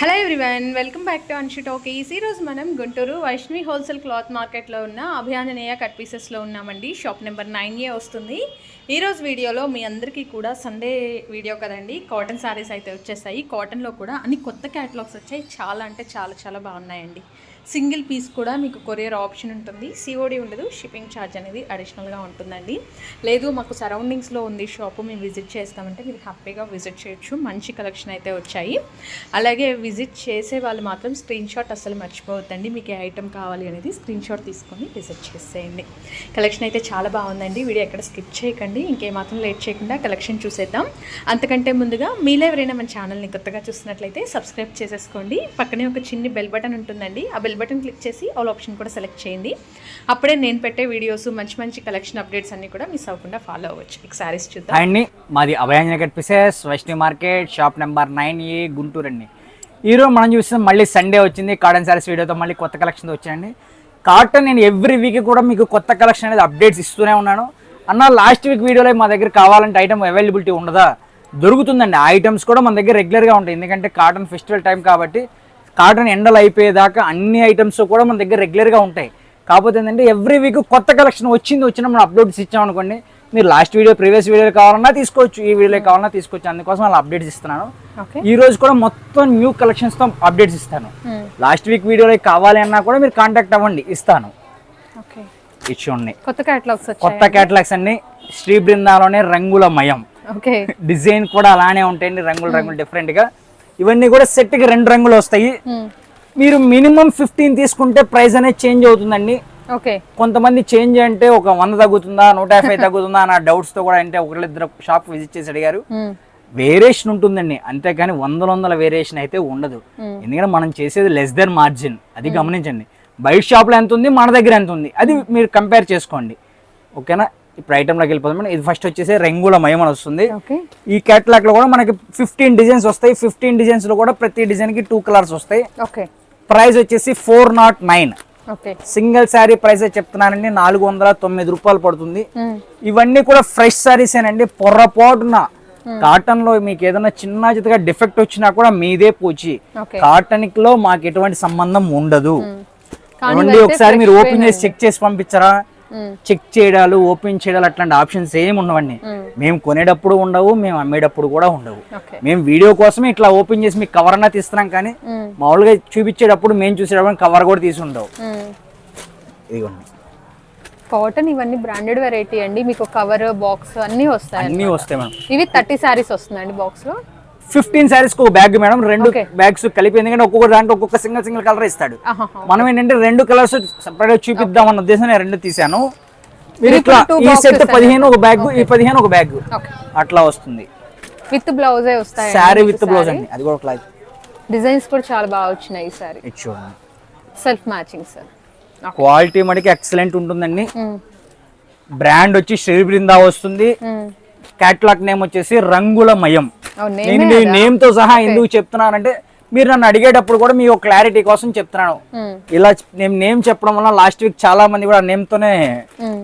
Hello everyone, welcome back to Anshu talkies. ఈరోజు మనం Guntur Vaishnavi wholesale cloth మార్కెట్లో ఉన్న అభియాంజనేయ కట్ పీసెస్లో ఉన్నామండి. షాప్ నెంబర్ 9A వస్తుంది. ఈరోజు వీడియోలో మీ అందరికీ కూడా సండే వీడియో కదండి, కాటన్ శారీస్ అయితే వచ్చేసాయి. కాటన్లో కూడా అన్ని కొత్త క్యాటలాగ్స్ వచ్చాయి. చాలా అంటే చాలా చాలా బాగున్నాయండి. సింగిల్ పీస్ కూడా మీకు కొరియర్ ఆప్షన్ ఉంటుంది. సిఓడి ఉండదు, షిప్పింగ్ ఛార్జ్ అనేది అడిషనల్గా ఉంటుందండి. లేదు మాకు సరౌండింగ్స్లో ఉంది షాపు, మేము విజిట్ చేస్తామంటే మీరు హ్యాపీగా విజిట్ చేయొచ్చు. మంచి కలెక్షన్ అయితే వచ్చాయి. అలాగే విజిట్ చేసే వాళ్ళు మాత్రం స్క్రీన్ షాట్ అసలు మర్చిపోవద్దండి. మీకు ఏ ఐటమ్ కావాలి అనేది స్క్రీన్ షాట్ తీసుకొని విజిట్ చేసేయండి. కలెక్షన్ అయితే చాలా బాగుందండి. వీడియో ఎక్కడ స్కిప్ చేయకండి. ఇంకేమాత్రం లేట్ చేయకుండా కలెక్షన్ చూసేద్దాం. అంతకంటే ముందుగా మీలో ఎవరైనా మన ఛానల్ని కొత్తగా చూస్తున్నట్లయితే సబ్స్క్రైబ్ చేసేసుకోండి. పక్కనే ఒక చిన్న బెల్ బటన్ ఉంటుందండి. ఆ బెల్ బటన్ క్లిక్ చేసి ఆల్ ఆప్షన్ కూడా సెలెక్ట్ చేయండి. అప్పుడే నేను పెట్టే వీడియోస్ మంచి మంచి కలెక్షన్ అప్డేట్స్ అన్ని కూడా మిస్ అవ్వకుండా ఫాలో అవ్వచ్చు. ఇక సారీస్ చూద్దాం. అండి, మాది Abhayanjaneya cut pieces, Vaishnavi market, shop number 9A, Guntur అండి. ఈరోజు మనం చూస్తున్నాం మళ్ళీ సండే వచ్చింది. కాటన్ శారీస్ వీడియోతో మళ్ళీ కొత్త కలెక్షన్ వచ్చాయండి. కాటన్ నేను ఎవ్రీ వీక్ కూడా మీకు కొత్త కలెక్షన్ అనేది అప్డేట్స్ ఇస్తూనే ఉన్నాను. అన్న లాస్ట్ వీక్ వీడియోలో మా దగ్గర కావాలంటే ఐటమ్ అవైలబిలిటీ ఉండదా? దొరుకుతుందండి. ఆ ఐటమ్స్ కూడా మన దగ్గర రెగ్యులర్గా ఉంటాయి. ఎందుకంటే కాటన్ ఫెస్టివల్ టైం కాబట్టి కాటన్ ఎండలు అయిపోయేదాకా అన్ని ఐటమ్స్ కూడా మన దగ్గర రెగ్యులర్గా ఉంటాయి. కాకపోతే ఏంటంటే ఎవ్రీ వీక్ కొత్త కలెక్షన్ వచ్చిన మనం అప్డేట్స్ ఇచ్చామనుకోండి, మీరు లాస్ట్ వీడియో ప్రీవియస్ వీడియో కావాలన్నా తీసుకోవచ్చు, ఈ వీడియో కావాలన్నా తీసుకోవచ్చు. అందుకోసం అలా అప్డేట్స్ ఇస్తున్నాను. ఈ రోజు కూడా మొత్తం న్యూ కలెక్షన్స్తో అప్డేట్స్ ఇస్తాను. లాస్ట్ వీక్ వీడియోలో కావాలి అన్నా కూడా మీరు కాంటాక్ట్ అవ్వండి, ఇస్తాను. ఇచ్చుండి కొత్త క్యాటలాగ్స్ అన్ని శ్రీ బృందాలోనే రంగులమయం. డిజైన్ కూడా అలానే ఉంటాయండి, రంగులు డిఫరెంట్గా. ఇవన్నీ కూడా సెట్కి 2 రంగులు వస్తాయి. మీరు మినిమం 15 తీసుకుంటే ప్రైస్ అనేది చేంజ్ అవుతుందండి. కొంతమంది చేంజ్ అంటే ఒక 100 తగ్గుతుందా, 150 తగ్గుతుందా నా డౌట్స్ తో కూడా అంటే ఒకళ్ళిద్దరు షాప్ విజిట్ చేసి అడిగారు. వేరియేషన్ ఉంటుందండి, అంతేకాని వందల వేరియేషన్ అయితే ఉండదు. ఎందుకంటే మనం చేసేది లెస్ దెన్ మార్జిన్, అది గమనించండి. బయట షాప్ లో ఎంత ఉంది, మన దగ్గర ఎంత ఉంది, అది మీరు కంపేర్ చేసుకోండి. ఓకేనా? ఇప్పుడు ఐటమ్లోకి వెళ్ళిపోతాం. ఇది ఫస్ట్ వచ్చేసి రంగులమయం అని వస్తుంది. ఈ కేటలాగ్ లో కూడా మనకి 15 డిజైన్స్ వస్తాయి. 15 డిజైన్స్ లో కూడా ప్రతి డిజైన్ కి 2 కలర్స్ వస్తాయి. ప్రైస్ వచ్చేసి 409. సింగిల్ శారీ ప్రైస్ చెప్తున్నానండి, 409 రూపాయలు పడుతుంది. ఇవన్నీ కూడా ఫ్రెష్ శారీస్ ఏనండి. పొర్రపాటున కాటన్ లో మీకు ఏదైనా చిన్న చిత్తగా డిఫెక్ట్ వచ్చినా కూడా మీదే పోచి. కాటన్ లో మాకు ఎటువంటి సంబంధం ఉండదు. ఒకసారి మీరు ఓపెన్ చేసి చెక్ చేసి పంపించారా? చెక్ చేయడాలు, ఓపెన్ చేయడాలు అట్లాంటి ఆప్షన్స్ ఏమి ఉండవండి. మేము కొనేటప్పుడు ఉండవు, మేము అమ్మేటప్పుడు కూడా ఉండవు. మేము వీడియో కోసమే ఇట్లా ఓపెన్ చేసి మీకు కవర్ అన్నా తీస్తున్నాం, కానీ మామూలుగా చూపించేటప్పుడు మేము చూసేటప్పుడు కవర్ కూడా తీసి ఉండవు. ఇదిగోండి కాటన్, ఇవన్నీ బ్రాండెడ్ వెరైటీ అండి. మీకు కవర్, బాక్స్ అన్ని వస్తాయి మేడం. ఇవి 30 సారీస్ వస్తుందండి బాక్స్ లో. 15 సారీస్ కు ఒక బ్యాగ్ మేడం, 2 బ్యాగ్స్ కలిపి. ఎందుకంటే ఒక్కొక్క దాంట్లో ఒక్కొక్క సింగిల్ కలర్ ఇస్తాడు. మనం ఏంటంటే 2 కలర్స్ సపరేట్ గా చూపిద్దాం అన్న ఉద్దేశం 2 తీసాను. మీరు ఇట్లా ఈ సెట్ 15 ఒక బ్యాగ్, ఈ 15 ఒక బ్యాగ్ అట్లా వస్తుంది. విత్ బ్లౌజే వస్తాయి. సారీ విత్ బ్లౌజ్ అండి. అది కూడా క్లాత్ డిజైన్స్ కూడా చాలా బాగా వచ్చినాయి. ఈ సారీ చూడండి, సెల్ఫ్ మ్యాచింగ్ సార్. క్వాలిటీ మనకి ఎక్సలెంట్ ఉంటుందండి. బ్రాండ్ వచ్చి శ్రీ బృందా వస్తుంది. కేటలాగ్ నేమ్ వచ్చేసి రంగులమయం. నేను మీ నేమ్ తో సహా ఎందుకు చెప్తున్నానంటే, మీరు నన్ను అడిగేటప్పుడు కూడా మీ క్లారిటీ కోసం చెప్తున్నాను. ఇలా నేను నేమ్ చెప్పడం వల్ల లాస్ట్ వీక్ చాలా మంది కూడా నేమ్ తోనే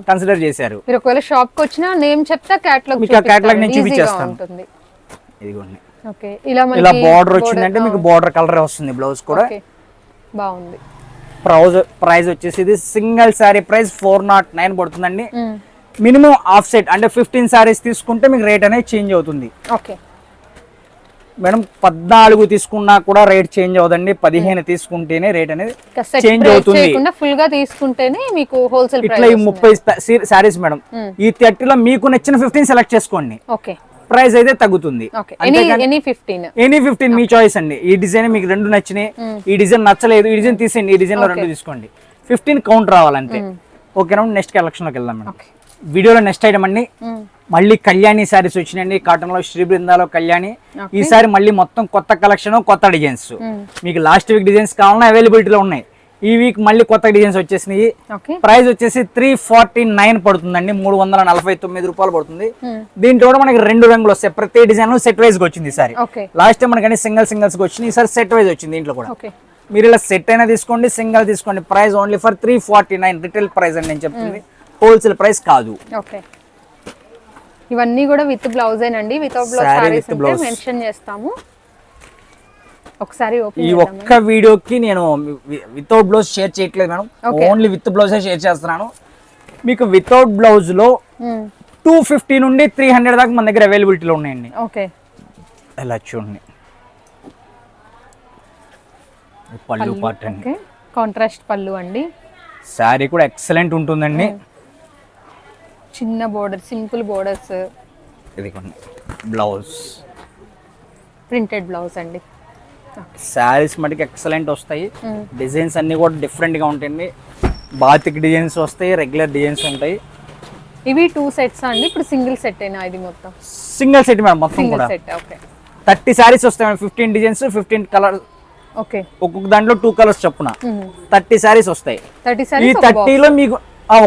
కన్సిడర్ చేశారు. మీరు ఒకవేళ షాప్ కి వచ్చినా నేమ్ చెప్తే కేటలాగ్ నేను చూపించేస్తాను. ఇదిగోండి, ఓకే. ఇలా బార్డర్ వచ్చిందంటే మీకు బార్డర్ కలర్ వస్తుంది. బ్లౌజ్ కూడా బాగుంది. ప్రైస్ వచ్చేసి ఇది సింగిల్ శారీ ప్రైస్ 409 పడుతుందండి. మినిమం ఆఫ్ సెట్ అంటే 15 సారీస్ తీసుకుంటే మీకు రేట్ అనేది చేంజ్ అవుతుంది. మేడం 14 తీసుకున్నా కూడా రేట్ చేంజ్ అవుతుంది. 15 తీసుకుంటేనే రేట్ అనేది చేంజ్ అవుతుంది. ఫుల్ గా తీసుకుంటేనే మీకు హోల్సేల్ ఇట్లా ఈ 30 సారీస్ మేడం, ఈ 30లో మీకు నచ్చిన 15 సెలెక్ట్ చేసుకోండి. ప్రైస్ అయితే తగ్గుతుంది. ఎనీ 15 మీ చాయిస్ అండి. ఈ డిజైన్ మీకు 2 నచ్చినాయి, ఈ డిజైన్ నచ్చలేదు, ఈ డిజైన్ తీసేయండి, ఈ డిజైన్ లో 2 తీసుకోండి. 15 కౌంట్ రావాలంతే. ఓకేనా? నెక్స్ట్ కలెక్షన్ లోకి వెళ్దాం మేడం. వీడియోలో నెక్స్ట్ ఐటమ్ అండి, మళ్ళీ కళ్యాణి సారీస్ వచ్చినాయండి. కాటన్ లో శ్రీ బృందాలో కళ్యాణి. ఈసారి మళ్ళీ మొత్తం కొత్త కలెక్షన్, కొత్త డిజైన్స్. మీకు లాస్ట్ వీక్ డిజైన్స్ కావాలన్నా అవైలబిలిటీలో ఉన్నాయి. ఈ వీక్ మళ్ళీ కొత్త డిజైన్స్ వచ్చేసినాయి. ప్రైస్ వచ్చేసి 349 పడుతుందండి. 349 రూపాయలు పడుతుంది. దీంట్లో కూడా మనకి 2 రంగులు వస్తాయి. ప్రతి డిజైన్ సెట్ వైజ్ వచ్చింది ఈసారి. లాస్ట్ టైం మనకి సింగిల్స్ వచ్చింది, ఈసారి సెట్ వైజ్ వచ్చింది. దీంట్లో కూడా మీరు ఇలా సెట్ అయినా తీసుకోండి, సింగిల్ తీసుకోండి. Price only for 349 retail price అని నేను చెప్తుంది, హోల్సేల్ ప్రైస్ కాదు. ఇవన్నీ కూడా విత్ బ్లౌజ్ ఏనండి. వితౌట్ బ్లౌజ్ సారీస్ అంటే మెన్షన్ చేస్తాము. ఒకసారి ఈ ఒక్క వీడియోకి నేను వితౌట్ బ్లౌజ్ షేర్ చేయట్లేదు మేడం, ఓన్లీ విత్ బ్లౌజే షేర్ చేస్తున్నాను. మీకు వితౌట్ బ్లౌజ్ లో 250 నుండి 300 దాకా మన దగ్గర అవైలబిలిటీలో ఉన్నాయండి. ఓకే, ఇలా చూడండి. పళ్ళు పార్ట్ అండి, కాంట్రాస్ట్ పళ్ళు అండి. శారీ కూడా ఎక్సలెంట్ ఉంటుందండి. చిన్న బోర్డర్, సింపుల్ బోర్డర్స్. ఇది బ్లౌజ్, ప్రింటెడ్ బ్లౌజ్ అండి. శారీస్ మటుకు ఎక్సలెంట్ వస్తాయి. డిజైన్స్ అన్ని కూడా డిఫరెంట్ గా ఉంటాయండి. బాతిక్ డిజైన్స్ వస్తాయి, రెగ్యులర్ డిజైన్స్ ఉంటాయి. ఇవి 2 సెట్స్ అండి. ఇప్పుడు సింగిల్ సెట్ అయినా ఇది మొత్తం సింగిల్ సెట్ మేడం, మొత్తం సింగిల్ కూడా సెట్. ఓకే, 30 శారీస్ వస్తాయి మేడం. 15 designs, 15 colour. ఓకే, ఒక్కొక్క దాంట్లో 2 కలర్స్ చొప్పున 30 శారీస్ వస్తాయి. 30 ఈ సారీస్ 30లో మీకు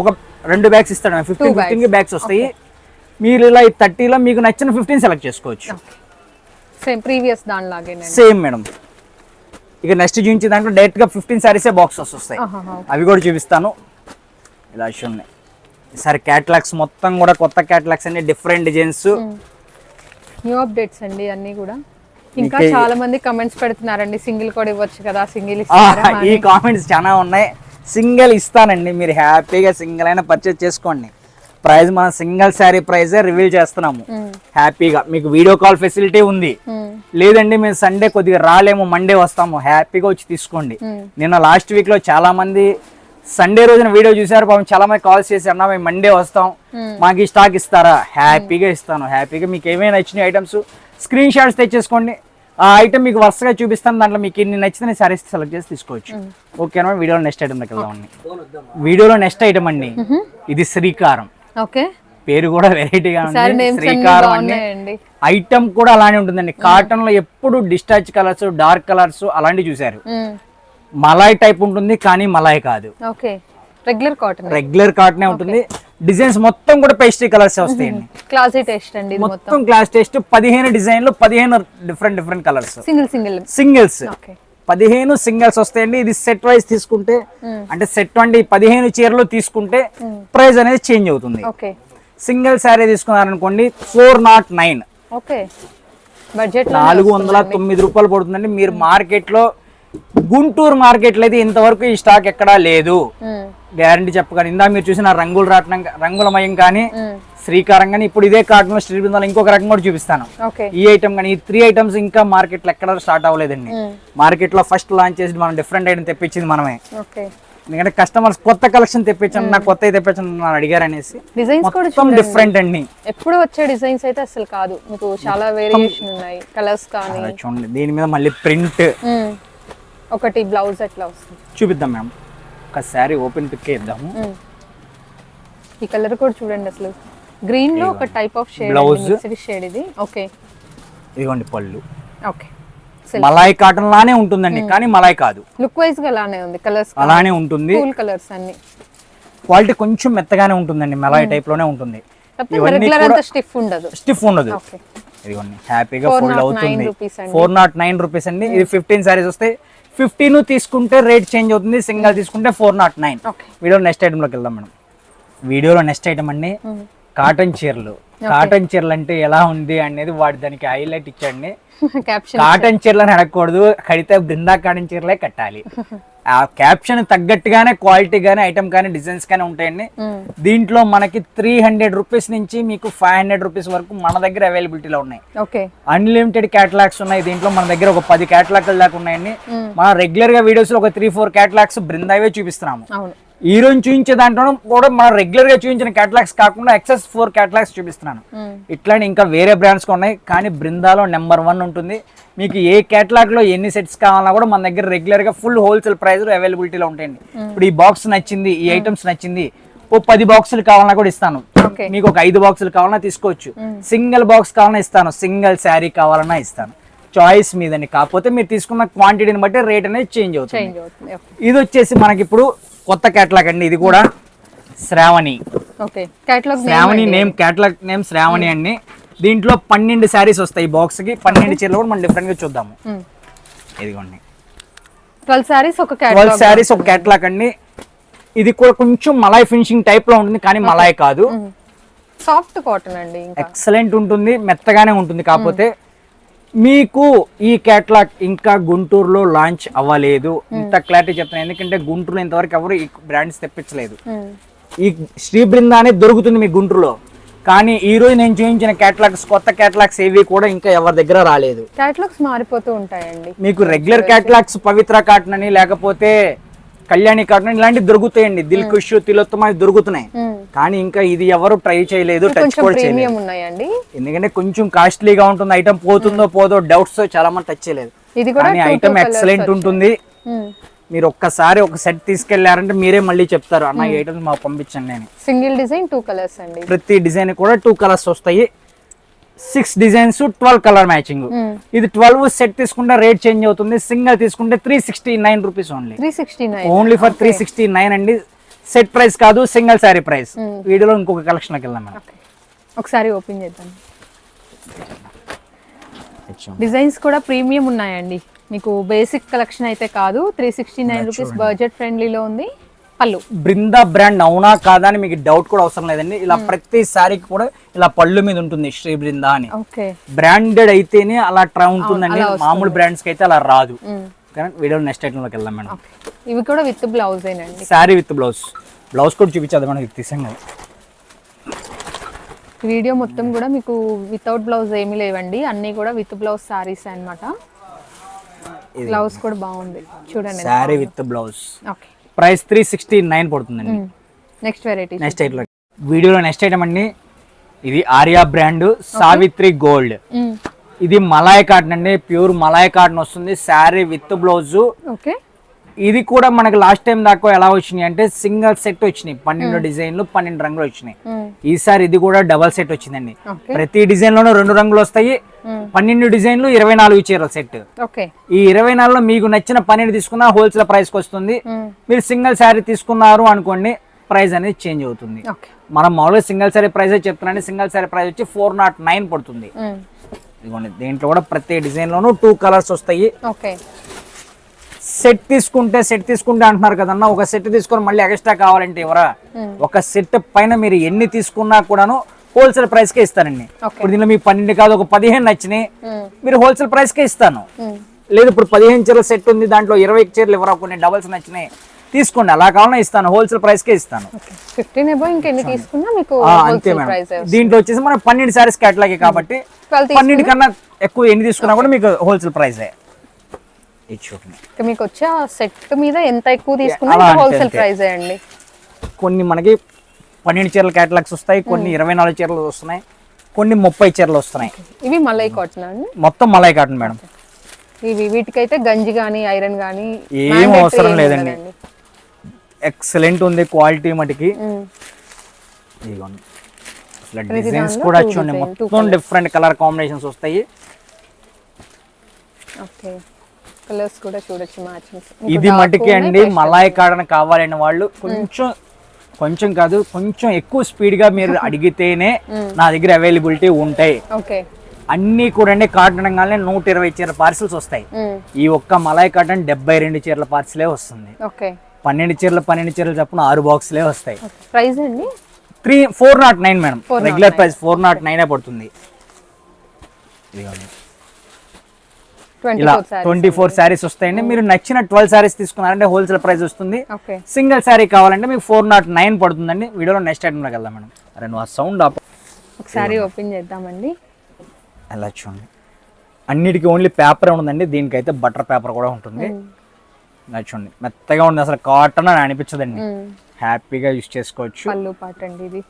ఒక 2 బ్యాగ్స్ ఇస్తాడు. 15 బ్యాగ్స్ వస్తాయి. మీరు ఇలా ఈ 30లో మీకు నచ్చిన 15 సెలెక్ట్ చేసుకోవచ్చు. సేమ్ ప్రీవియస్ దానిలాగేనే. Same madam. ఇక నెక్స్ట్ చూపించే దాంట్లో డైరెక్ట్ గా 15 శారీసే బాక్సెస్ వస్తాయి. అవి కూడా చూపిస్తాను. ఇలా ఉన్నాయి. ఈసారి క్యాటలాగ్స్ మొత్తం కూడా కొత్త క్యాటలాగ్స్ అన్ని డిఫరెంట్ డిజైన్స్, న్యూ అప్డేట్స్ అండి అన్ని కూడా. ఇంకా చాలా మంది కమెంట్స్ పెడుతున్నారండి, సింగిల్ కూడా ఇవ్వచ్చు కదా, సింగిల్ ఇస్తారా. ఈ కామెంట్స్ చాలా ఉన్నాయి. సింగిల్ ఇస్తానండి, మీరు హ్యాపీగా సింగిల్ అయినా పర్చేజ్ చేసుకోండి. ప్రైస్ మనం సింగిల్ శారీ ప్రైజే రివీల్ చేస్తున్నాము. హ్యాపీగా మీకు వీడియో కాల్ ఫెసిలిటీ ఉంది. లేదండి మేము సండే కొద్దిగా రాలేము, మండే వస్తాము, హ్యాపీగా వచ్చి తీసుకోండి. నిన్న లాస్ట్ వీక్ లో చాలా మంది సండే రోజున వీడియో చూసారు, పాపం చాలా మంది కాల్స్ చేశారు, అన్న మేము మండే వస్తాం, మాకు ఈ స్టాక్ ఇస్తారా. హ్యాపీగా ఇస్తాను. హ్యాపీగా మీకు ఏమైనా నచ్చిన ఐటమ్స్ స్క్రీన్ షాట్స్ తెచ్చేసుకోండి. ఆ ఐటమ్ మీకు వరుసగా చూపిస్తాను. దాంట్లో మీకు ఎన్ని నచ్చితే సారీస్ సెలెక్ట్ చేసి తీసుకోవచ్చు. ఓకేనా. వీడియోలో నెక్స్ట్ ఐటమ్ దగ్గర వెళ్దామండి. వీడియోలో నెక్స్ట్ ఐటమ్ అండి, ఇది శ్రీకారం. ఓకే, పేరు కూడా వెరైటీగా ఉంది. శ్రీకారం అండి. ఐటమ్ కూడా అలానే ఉంటుందండి. కాటన్ లో ఎప్పుడు డిస్టాచ్ కలర్స్, డార్క్ కలర్స్ అలాంటివి చూసారు. మలాయ్ టైప్ ఉంటుంది కానీ మలాయ్ కాదు. ఓకే, రెగ్యులర్ కాటన్, రెగ్యులర్ కాటనే ఉంటుంది. డిజైన్స్ మొత్తం కూడా పేస్ట్రీ కలర్స్ వస్తాయండి. క్లాసీ టేస్ట్ అండి. మొత్తం క్లాస్ టేస్ట్. 15 డిజైన్లు, 15 డిఫరెంట్ కలర్స్. సింగిల్స్ 15 సింగిల్స్ వస్తాయండి. ఇది సెట్ వైజ్ తీసుకుంటే, అంటే సెట్ అండి 15 చీరలు తీసుకుంటే ప్రైస్ అనేది చేంజ్ అవుతుంది. సింగిల్ శారీ తీసుకున్నారనుకోండి 409. ఓకే, బడ్జెట్ 409 రూపాయలు పడుతుందండి. మీరు మార్కెట్ లో, గుంటూరు మార్కెట్ లో అయితే ఇంతవరకు ఈ స్టాక్ ఎక్కడా లేదు, గ్యారంటీ చెప్పగానే. ఇందా మీరు చూసిన రంగులమయం కానీ, శ్రీకారం కానీ, ఇప్పుడు ఇదే కాటన్ లో స్ట్రీట్ బృందాలు ఇంకొక రకం కూడా చూపిస్తాను. ఈ ఐటమ్ కానీ, ఈ 3 ఐటమ్స్ ఇంకా మార్కెట్ లో ఎక్కడ స్టార్ట్ అవ్వలేదండి. మార్కెట్ లో ఫస్ట్ లాంచ్ చేసి మనం డిఫరెంట్ ఐటమ్ తెప్పించింది మనమే. ఎందుకంటే కస్టమర్స్ కొత్త కలెక్షన్ తెప్పించాను, నాకు కొత్త తెప్పించాను అడిగారు అనేసి. మొత్తం డిఫరెంట్ అండి. ఎప్పుడు వచ్చే డిజైన్స్ అయితే అసలు కాదు, మీకు చాలా వేరియేషన్ ఉన్నాయి. కలర్స్ కానీ చూడండి. దీని మీద మళ్ళీ ప్రింట్ ఒకటి, బ్లౌజ్ ఎట్లా వస్తుంది చూపిద్దాం మేడం. ఒక శారీ ఓపెన్ పిక్ ఇద్దాము. ఈ కలర్ కూడా చూడండి, అసలు గ్రీన్ లో ఒక type of shade, blouse shade ఇది. ఓకే, ఇదిగోండి పళ్ళు. ఓకే, మలాయ్ కాటన్ లానే ఉంటుందండి కానీ మలాయ్ కాదు. లుక్ వైజ్ గా అలానే ఉంది. కలర్స్ అలానే ఉంటుంది. కూల్ కలర్స్ అన్ని. క్వాలిటీ కొంచెం మెత్తగానే ఉంటుందండి, మలాయ్ టైప్ లోనే ఉంటుంది. రెగ్యులర్ అంత స్టిఫ్ ఉండదు. ఇదిగోండి హ్యాపీగా ఫోల్డ్ అవుతుంది. 409 రూపీస్ అండి. ఇది 15 సారీస్ వస్తాయి. 15 తీసుకుంటే రేట్ చేంజ్ అవుతుంది, సింగిల్ తీసుకుంటే 409. వీడియో నెక్స్ట్ ఐటమ్ లోకి వెళ్దాం మేడం. వీడియోలో నెక్స్ట్ ఐటమ్ అండి కాటన్ చీరలు. కాటన్ చీరలు అంటే ఎలా ఉంది అనేది వాడి దానికి హైలైట్ ఇచ్చండి. కాటన్ చీరలని అడగకూడదు, కడితే బృందా కాటన్ చీరలే కట్టాలి. ఆ క్యాప్షన్ తగ్గట్టుగానే క్వాలిటీ గానీ, ఐటమ్ కానీ, డిజైన్స్ కానీ ఉంటాయండి. దీంట్లో మనకి 300 రూపీస్ నుంచి మీకు 500 రూపీస్ వరకు మన దగ్గర అవైలబిలిటీలో ఉన్నాయి. అన్లిమిటెడ్ క్యాటలాగ్స్ ఉన్నాయి. దీంట్లో మన దగ్గర ఒక 10 క్యాటలాగ్లు దాకా ఉన్నాయండి. మనం రెగ్యులర్ గా వీడియోస్ లో ఒక 3-4 క్యాటలాగ్స్ బృందావే చూపిస్తున్నాము. ఈ రోజు చూపించే దాంట్లో కూడా మనం రెగ్యులర్ గా చూపించిన క్యాటలాగ్స్ కాకుండా ఎక్సెస్ 4 క్యాటలాగ్స్ చూపిస్తున్నాను. ఇట్లానే ఇంకా వేరే బ్రాండ్స్ ఉన్నాయి కానీ బృందాలో నెంబర్ 1 ఉంటుంది. మీకు ఏ కేటలాగ్ లో ఎన్ని సెట్స్ కావాలన్నా కూడా మన దగ్గర రెగ్యులర్ గా ఫుల్ హోల్సేల్ ప్రైస్ అవైలబిలిటీలో ఉంటాయండి. ఇప్పుడు ఈ బాక్స్ నచ్చింది, ఈ ఐటమ్స్ నచ్చింది, ఓ 10 బాక్సులు కావాలన్నా కూడా ఇస్తాను. మీకు ఒక 5 బాక్సులు కావాలన్నా తీసుకోవచ్చు. సింగిల్ బాక్స్ కావాలన్నా ఇస్తాను, సింగిల్ శారీ కావాలన్నా ఇస్తాను. చాయిస్ మీదండి. కాకపోతే మీరు తీసుకున్న క్వాంటిటీని బట్టి రేట్ అనేది చేంజ్ అవుతుంది. ఇది వచ్చేసి మనకి ఇప్పుడు కొత్త కేటలాగ్ అండి. ఇది కూడా Shravani. Shravani name, catalogue name Shravani అండి. దీంట్లో 12 శారీస్ వస్తాయి. బాక్స్ కి 12 చీరలు కూడా మనం డిఫరెంట్ గా చూద్దాము. ఇదిగోండి 12 శారీస్ ఒక కేటలాగ్ అండి. ఇది కూడా కొంచెం మలాయ్ ఫినిషింగ్ టైప్ లో ఉంటుంది కానీ మలాయ్ కాదు, సాఫ్ట్ కాటన్ అండి. ఎక్సలెంట్ ఉంటుంది, మెత్తగానే ఉంటుంది. కాకపోతే మీకు ఈ కేటలాగ్ ఇంకా గుంటూరులో లాంచ్ అవ్వలేదు. ఇంత క్లారిటీ చెప్తాను, ఎందుకంటే గుంటూరులో ఇంతవరకు ఎవరు ఈ బ్రాండ్స్ తెప్పించలేదు. ఈ శ్రీ బృందానే దొరుకుతుంది మీకు గుంటూరులో, కానీ ఈ రోజు నేను చూపించిన కేటలాగ్స్, కొత్త కేటలాగ్స్ ఏవి కూడా ఇంకా ఎవరి దగ్గర రాలేదు. కేటలాగ్స్ మారిపోతూ ఉంటాయండి. మీకు రెగ్యులర్ కేటలాగ్స్ పవిత్ర కాటన్ అని, లేకపోతే కళ్యాణి కాటన్ ఇలాంటివి దొరుకుతాయండి. దిల్ కుష్, తిలోత్తమ దొరుకుతున్నాయి, కానీ ఇంకా ఇది ఎవరు ట్రై చేయలేదు, టచ్ కూడా చేయలేదు. ఉన్నాయండి, ఎందుకంటే కొంచెం కాస్ట్లీగా ఉంటుంది. ఐటమ్ పోతుందో పోదో డౌట్స్ తో చాలా మంది టచ్ చేయలేదు. కానీ ఐటమ్ ఎక్సలెంట్ ఉంటుంది. మీరు ఒక్కసారి ఒక సెట్ తీసుకెళ్లారంటే మీరే మళ్ళీ చెప్తారు, అన్న ఈ ఐటమ్స్ మాకు పంపించండి అని. సింగిల్ డిజైన్ 2 కలర్స్ అండి. ప్రతి డిజైన్ కూడా 2 కలర్స్ వస్తాయి. 6 డిజైన్స్ 12 కలర్ మ్యాచింగ్. ఇది 12 సెట్ తీసుకుంటే రేట్ చేంజ్ అవుతుంది. సింగిల్ తీసుకుంటే 369 రూపీస్ ఓన్లీ. 369 ఓన్లీ ఫర్ 369 అండి. సెట్ ప్రైస్ కాదు, సింగిల్ సారీ ప్రైస్. వీడియోలో ఇంకొక కలెక్షన్ లోకి వెళ్దాం మేడం. ఒకసారి ఓపెన్ చేద్దాం. డిజైన్స్ కూడా ప్రీమియం ఉన్నాయండి. మీకు బేసిక్ కలెక్షన్ అయితే కాదు. 369 రూపీస్ బడ్జెట్ ఫ్రెండ్లీలో ఉంది. పళ్ళు బృందా బ్రాండ్ అవునా కాదా అని మీకు డౌట్ కూడా అవసరం లేదండి. ఇలా ప్రతి సారీకి కూడా ఇలా పళ్ళు మీద ఉంటుంది శ్రీ బృందా అని. బ్రాండెడ్ అయితేనే అలా ట్రై ఉంటుందండి, మామూలు బ్రాండ్స్ కి అయితే అలా రాదు. వీడియో నెక్స్ట్ ఐటమ్ లోకి వెళ్దాం మేడం. ఇవి కూడా విత్ బ్లౌజ్ ఏనండి. Sorry with blouse. బ్లౌజ్ కూడా చూపించేద్దాం మనకి తీసంగా. వీడియో మొత్తం కూడా మీకు వితౌట్ బ్లౌజ్ ఏమీ లేవండి, అన్ని కూడా విత్ బ్లౌజ్ సారీస్ అన్నమాట. బ్లౌజ్ కూడా బాగుంది చూడండి. Sorry with blouse. ప్రైస్ 369 పడుతుందండి. Next variety, next item. వీడియోలో నెక్స్ట్ ఐటమ్ అండి, ఇది ఆర్యా బ్రాండ్ సావిత్రి గోల్డ్. ఇది మలాయ్ కాటన్ అండి, ప్యూర్ మలాయ్ కాటన్ వస్తుంది. Sorry with blouse. ఇది కూడా మనకి లాస్ట్ టైం దాకా ఎలా వచ్చినాయి అంటే సింగిల్ సెట్ వచ్చినాయి. 12 డిజైన్లు 12 రంగులు వచ్చినాయి. ఈసారి ఇది కూడా డబల్ సెట్ వచ్చిందండి. ప్రతి డిజైన్ లోనూ 2 రంగులు వస్తాయి. 12 డిజైన్లు 24 చీరల సెట్. ఈ 24లో మీకు నచ్చిన 12 తీసుకున్నా హోల్సేల్ ప్రైస్ కి వస్తుంది. మీరు సింగిల్ శారీ తీసుకున్నారు అనుకోండి, ప్రైస్ అనేది చేంజ్ అవుతుంది. మనం మామూలుగా సింగిల్ శారీ ప్రైస్ చెప్తున్నాండి. సింగిల్ శారీ ప్రైస్ వచ్చి 409 పడుతుంది. ఇదిగోండి, దీంట్లో కూడా ప్రతి డిజైన్ లోనూ 2 కలర్స్ వస్తాయి. సెట్ తీసుకుంటే అంటున్నారు కదన్నా, ఒక సెట్ తీసుకొని మళ్ళీ ఎక్స్ట్రా కావాలంటే ఎవరా? ఒక సెట్ పైన మీరు ఎన్ని తీసుకున్నా కూడాను హోల్సేల్ ప్రైస్ కే ఇస్తానండి. ఇప్పుడు దీనిలో మీకు 12 కాదు, ఒక 15 నచ్చినాయి, మీరు హోల్సేల్ ప్రైస్ కే ఇస్తాను. లేదు ఇప్పుడు 15 చీరల సెట్ ఉంది, దాంట్లో 20 చీరలు ఎవరో కొన్ని డబల్స్ నచ్చినాయి తీసుకోండి, అలా కావాలన్నా ఇస్తాను, హోల్సేల్ ప్రైస్ కే ఇస్తాను. 15 అబౌవ్ ఇంకెన్ని తీసుకున్నా మీకు అంతే మేడం. దీంట్లో వచ్చేసి మనం 12 సారీస్ కేటలాగే కాబట్టి 12 కన్నా ఎక్కువ ఎన్ని తీసుకున్నా కూడా మీకు హోల్సేల్ ప్రైస్. మీకు వచ్చే సెట్ మీద ఎంత ఎక్కువ తీసుకున్నా హోల్సేల్ ప్రైస్ అండి. కొన్ని మనకి 12 చీరల కేటలాగ్స్ వస్తాయి, కొన్ని 24 చీరలు వస్తున్నాయి, కొన్ని 30 చీరలు వస్తున్నాయి. ఇవి మలై కాటన్ అండి, మొత్తం మలై కాటన్ మేడం. ఇవి వీటికైతే గంజి గానీ ఐరన్ గానీ ఏం అవసరం లేదండి. ఎక్సలెంట్ ఉంది క్వాలిటీ మటుకి. డిజైన్స్ కూడా చూడండి, మొత్తం డిఫరెంట్ కలర్ కాంబినేషన్స్ వస్తాయి. కలర్స్ కూడా చూడొచ్చు మ్యాచింగ్స్. ఇది మటుకే అండి మలాయ్ కాటన్ కావాలని వాళ్ళు కొంచెం కాదు కొంచెం ఎక్కువ స్పీడ్ గా మీరు అడిగితేనే నా దగ్గర అవైలబిలిటీ ఉంటాయి. అన్ని కూడా అండి కాటన్ అనగానే 120 చీరల పార్సిల్స్ వస్తాయి. ఈ ఒక్క మలాయ్ కాటన్ 72 చీరల పార్సిలే వస్తుంది. 12 చీరలు చప్పున 6 బాక్సులే వస్తాయి. ప్రైస్ అండి 409 మేడం. రెగ్యులర్ ప్రైస్ 409 పడుతుంది. ఇలా 24 శారీస్ వస్తాయండి. మీరు నచ్చిన 12 శారీస్ తీసుకున్నారంటే హోల్సేల్ ప్రైస్ వస్తుంది. సింగిల్ శారీ కావాలంటే మీకు 409 పడుతుందండి. వీడియోలో నెక్స్ట్ ఐటమ్ లోకి వెళ్దాం మేడం. అరే నువ్వు ఆ సౌండ్ ఒకసారి ఓపెన్ చేద్దామండి. అలా చూడండి, అన్నిటికీ ఓన్లీ పేపర్ ఉందండి, దీనికైతే బటర్ పేపర్ కూడా ఉంటుంది. చూడండి మెత్తగా ఉంది, అసలు కాటన్ అని అనిపించదండి, హ్యాపీగా యూస్ చేసుకోవచ్చు. పళ్ళు పాట అండి ఇది.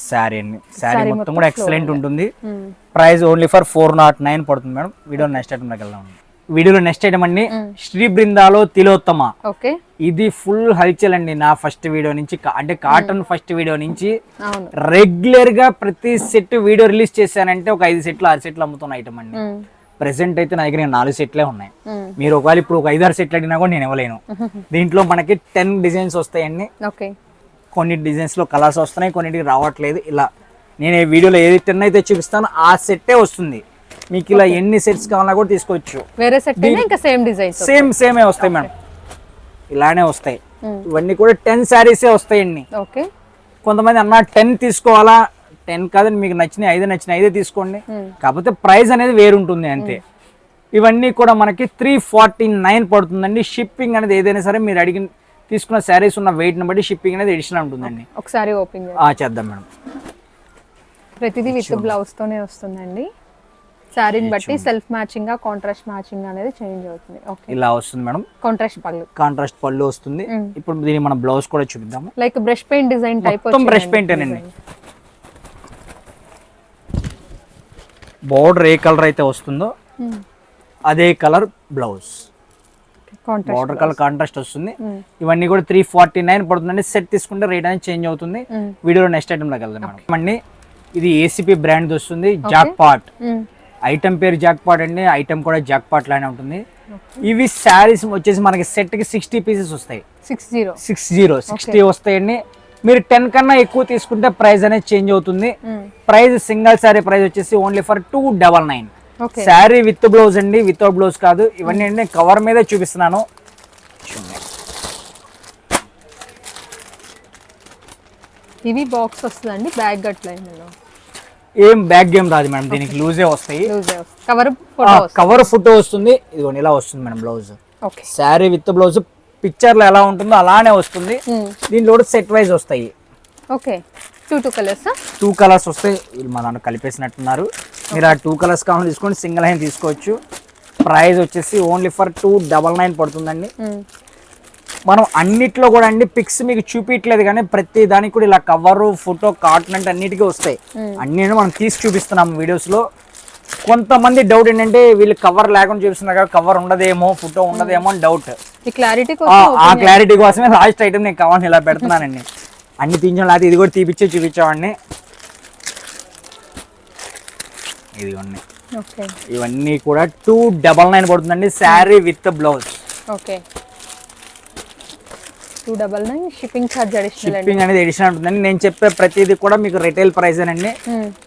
శారీ అండి, శారీ మొత్తం కూడా ఎక్సలెంట్ ఉంటుంది. ప్రైస్ ఓన్లీ ఫర్ 409 పడుతుంది మేడం. వీడియో నెక్స్ట్ ఐటమ్ లోకి వెళ్దాం. వీడియోలో నెక్స్ట్ ఐటమ్ అండి శ్రీ బృందాలో తిలోత్తమ. ఇది ఫుల్ హల్చల్ అండి. నా ఫస్ట్ వీడియో నుంచి అంటే కాటన్ ఫస్ట్ వీడియో నుంచి రెగ్యులర్ గా ప్రతి సెట్ వీడియో రిలీజ్ చేశానంటే ఒక 5 సెట్లు 6 సెట్లు అమ్ముతున్న ఐటమ్ అండి. ప్రెసెంట్ అయితే నా దగ్గర 4 సెట్లే ఉన్నాయి. మీరు ఒకవేళ ఇప్పుడు ఒక 5-6 సెట్లు అడిగినా కూడా నేను ఇవ్వలేను. దీంట్లో మనకి 10 డిజైన్స్ వస్తాయండి. కొన్ని డిజైన్స్ లో కలర్స్ వస్తున్నాయి, కొన్నిటికి రావట్లేదు. ఇలా నేను ఈ వీడియోలో ఏది 10 అయితే చూపిస్తాను ఆ సెట్టే వస్తుంది. మీకు ఇలా ఎన్ని సెట్స్ కావాలన్నా కూడా తీసుకోవచ్చు. వేరే సెట్ ఇంకా సేమ్ డిజైన్ సేమే వస్తాయి మేడం, ఇలానే వస్తాయి. ఇవన్నీ కూడా 10 శారీసే వస్తాయండి. కొంతమంది అన్న 10 తీసుకోవాలా 10 కాదని మీకు నచ్చినాయి 5 తీసుకోండి, కాకపోతే ప్రైస్ అనేది వేరు ఉంటుంది అంతే. ఇవన్నీ కూడా మనకి 349 పడుతుందండి. షిప్పింగ్ అనేది ఏదైనా సరే మీరు అడిగిన తీసుకున్న శారీస్ ఉన్న వెయిట్ని బట్టి షిప్పింగ్ అనేది ఎడిషనల్ ఉంటుందండి. ఒకసారి ఓపెన్ చేద్దాం మేడం. ప్రతిదీ విత్ బ్లౌజ్ తోనే వస్తుందండి. శారీని బట్టి సెల్ఫ్ మ్యాచింగ్ గా కాంట్రాస్ట్ మ్యాచింగ్ అనేది చేంజ్ అవుతుంది. ఓకే, ఇలా వస్తుంది మేడం. కాంట్రాస్ట్ పళ్ళు వస్తుంది. ఇప్పుడు దీన్ని మనం బ్లౌజ్ కూడా చూపిద్దాము. Like brush paint design type, మొత్తం బ్రష్ పెయింట్ అండి. బోర్డర్ ఏ కలర్ అయితే వస్తుందో అదే colour blouse, border colour contrast వస్తుంది. ఇవన్నీ కూడా 349 పడుతుందండి. సెట్ తీసుకుంటే రేట్ అనేది చేంజ్ అవుతుంది. వీడియోలో నెక్స్ట్ ఐటమ్ లోకి వెళ్దాం మేడం. అండి ఇది ఏసీపీ బ్రాండ్ వస్తుంది. జాక్ పాట్ ఐటమ్ పేరు జాక్ పాట్ అండి. ఐటమ్ కూడా జాక్ పాట్ లానే ఉంటుంది. ఇవి శారీస్ వచ్చేసి మనకి సెట్ కి 60 పీసెస్ వస్తాయి. 60 వస్తాయండి. మీరు 10 కన్నా ఎక్కువ తీసుకుంటే ప్రైస్ అనేది చేంజ్ అవుతుంది. ప్రైస్ సింగిల్ శారీ ప్రైస్ వచ్చేసి only for 299. Sari with blouse అండి, వితౌట్ బ్లౌజ్ కాదు. ఇవన్నీ నేను కవర్ మీద చూపిస్తున్నాను. ఇవి బాక్స్ వస్తుందండి, బ్యాగ్ గట్లైన ఏం బ్యాగ్ గేమ్ రాదు మేడం, దీనికి లూజే వస్తాయి. కవర్ ఫోటో వస్తుంది. ఇదిగోండి ఇలా వస్తుంది madam blouse. Sari with blouse picture లో ఎలా ఉంటుందో అలానే వస్తుంది. దీంట్లో కూడా సెట్ వైజ్ వస్తాయి. ఓకే, 2 కలర్స్ వస్తాయి. వీళ్ళు మన కలిపేసినట్టున్నారు. మీరు ఆ 2 కలర్స్ కావాలి తీసుకోండి, సింగిల్ హ్యాండ్ తీసుకోవచ్చు. ప్రైస్ వచ్చేసి ఓన్లీ ఫర్ 299 పడుతుందండి. మనం అన్నిట్లో కూడా అండి పిక్స్ మీకు చూపించలేదు కానీ ప్రతి దానికి కూడా ఇలా కవర్ ఫోటో కాటన్ అంటే అన్నిటికీ వస్తాయి. అన్ని మనం తీసి చూపిస్తున్నాం వీడియోస్ లో. కొంతమంది డౌట్ ఏంటంటే వీళ్ళు కవర్ లేకుండా చూపిస్తున్నారు కదా, కవర్ ఉండదేమో ఫోటో ఉండదేమో అని డౌట్. ఆ క్లారిటీ కోసమే లాస్ట్ ఐటమ్ నేను కవర్ ఇలా పెడుతున్నానండి. అన్ని తీయించాం, లేకపోతే ఇది కూడా చూపించామండి. ఇదిగోండి ఇవన్నీ కూడా 299 పడుతుందండి. Sari with blouse. Okay, 299. Shipping అనేది అడిషనల్ ఉంటుందండి. నేను చెప్పే ప్రతిదీ కూడా మీకు రిటైల్ ప్రైస్ అండి.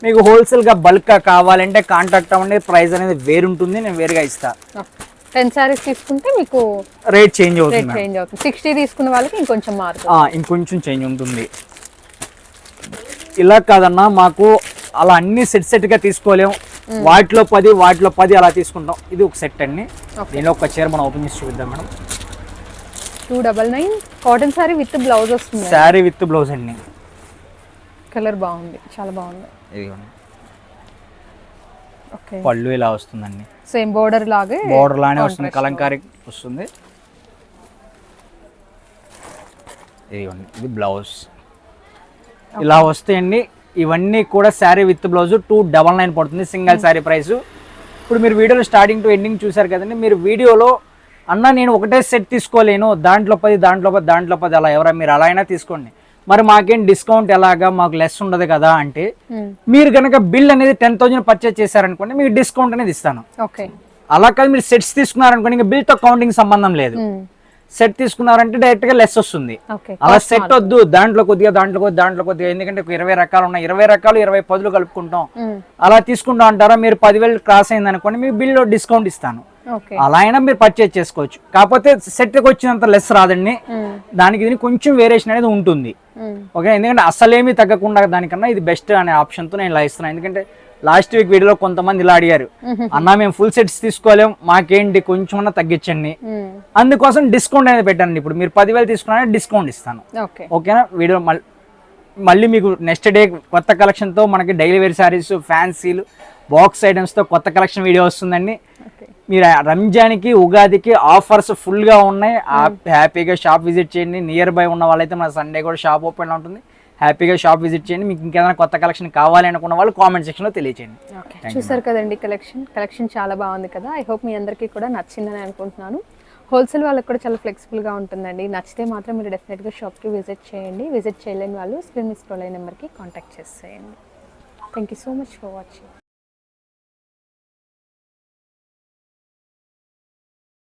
మీకు హోల్సేల్ గా బల్క్ గా కావాలంటే కాంటాక్ట్ అవ్వండి. ప్రైస్ అనేది వేరు ఉంటుంది, నేను వేరుగా ఇస్తా. 10 సారీస్ తీసుకుంటే మీకు రేట్ చేంజ్ అవుతుంది. 60 తీసుకున్న వాళ్ళకి ఇంకొంచెం చేంజ్ ఉంటుంది. ఇలా కాదన్నా మాకు అలా అన్ని సెట్ గా తీసుకోలేము. వాటిలో 10 అలా తీసుకుంటాం. ఇది ఒక సెట్ అండి. దీనిలో ఒక చీర మనం ఓపెన్ చేసి చూద్దాం madam. 299 cotton sorry with blouse వస్తుంది. సారీ విత్ బ్లౌజ్ అండి. కలర్ బాగుంది, చాలా బాగుంది. ఓకే, పళ్ళు ఇలా వస్తుందండి. సేమ్ బోర్డర్ లానే వస్తుంది, కలంకారీ వస్తుంది. ఇది బ్లౌజ్ ఇలా వస్తాయండి. ఇవన్నీ కూడా శారీ విత్ బ్లౌజ్ 299 పడుతుంది సింగిల్ శారీ ప్రైస్. ఇప్పుడు మీరు వీడియోలో స్టార్టింగ్ టు ఎండింగ్ చూసారు కదండి. మీరు వీడియోలో అన్న నేను ఒకటే సెట్ తీసుకోలేను, దాంట్లో 10 అలా ఎవరైనా మీరు అలా అయినా తీసుకోండి, మరి మాకేం డిస్కౌంట్ ఎలాగా, మాకు లెస్ ఉండదు కదా అంటే, మీరు కనుక బిల్ అనేది 10,000 పర్చేజ్ చేశారనుకోండి మీకు డిస్కౌంట్ అనేది ఇస్తాను. అలా కాదు మీరు సెట్స్ తీసుకున్నారనుకోండి ఇంకా బిల్తో కౌంటింగ్ సంబంధం లేదు. సెట్ తీసుకున్నారంటే డైరెక్ట్ గా లెస్ వస్తుంది. అలా సెట్ వద్దు, దాంట్లో కొద్దిగా ఎందుకంటే 20 రకాలు ఉన్నాయి, 20 రకాలు 20 10 కలుపుకుంటాం అలా తీసుకుంటాం అంటారా, మీరు 10,000 క్రాస్ అయింది అనుకోండి మీకు బిల్ లో డిస్కౌంట్ ఇస్తాను. అలా అయినా మీరు పర్చేజ్ చేసుకోవచ్చు. కాకపోతే సెట్ కి వచ్చినంత లెస్ రాదండి, దానికి దీనికి కొంచెం వేరియేషన్ అనేది ఉంటుంది. ఓకే, ఎందుకంటే అసలేమీ తగ్గకుండా దానికన్నా ఇది బెస్ట్ అనే ఆప్షన్ తో నేను ఇలా ఇస్తున్నాను. ఎందుకంటే లాస్ట్ వీక్ వీడియోలో కొంతమంది ఇలా అడిగారు, అన్నా మేము ఫుల్ సెట్స్ తీసుకోలేం, మాకేంటి కొంచెం తగ్గించండి, అందుకోసం డిస్కౌంట్ అనేది పెట్టానండి. ఇప్పుడు మీరు 10,000 తీసుకున్నారంటే డిస్కౌంట్ ఇస్తాను. ఓకేనా, వీడియో మళ్ళీ మీకు నెక్స్ట్ డే కొత్త కలెక్షన్ తో మనకి డైలీ వేర్ శారీస్, ఫ్యాన్సీలు, బాక్స్ ఐటమ్స్ తో కొత్త కలెక్షన్ వీడియో వస్తుందండి. మీరు రంజాన్కి ఉగాదికి ఆఫర్స్ ఫుల్ గా ఉన్నాయి. హ్యాపీగా షాప్ విజిట్ చేయండి. నియర్ బై ఉన్న వాళ్ళైతే మన సండే కూడా షాప్ ఓపెన్ లో ఉంటుంది, హ్యాపీగా షాప్ విజిట్ చేయండి. మీకు ఇంకేదైనా కొత్త కలెక్షన్ కావాలి అనుకున్న వాళ్ళు కామెంట్ సెక్షన్ లో తెలియచేయండి. చూసారు కదండి, కలెక్షన్ చాలా బాగుంది కదా. ఐ హోప్ మీ అందరికీ కూడా నచ్చిందని అనుకుంటున్నాను. హోల్సేల్ వాళ్ళకి కూడా చాలా ఫ్లెక్సిబుల్గా ఉంటుందండి. నచ్చితే మాత్రం మీరు డెఫినెట్గా షాప్కి విజిట్ చేయండి. విజిట్ చేయలేని వాళ్ళు స్క్రీన్ మీద స్క్రోల్ అయిన నెంబర్కి కాంటాక్ట్ చేసేయండి. Thank you so much for watching.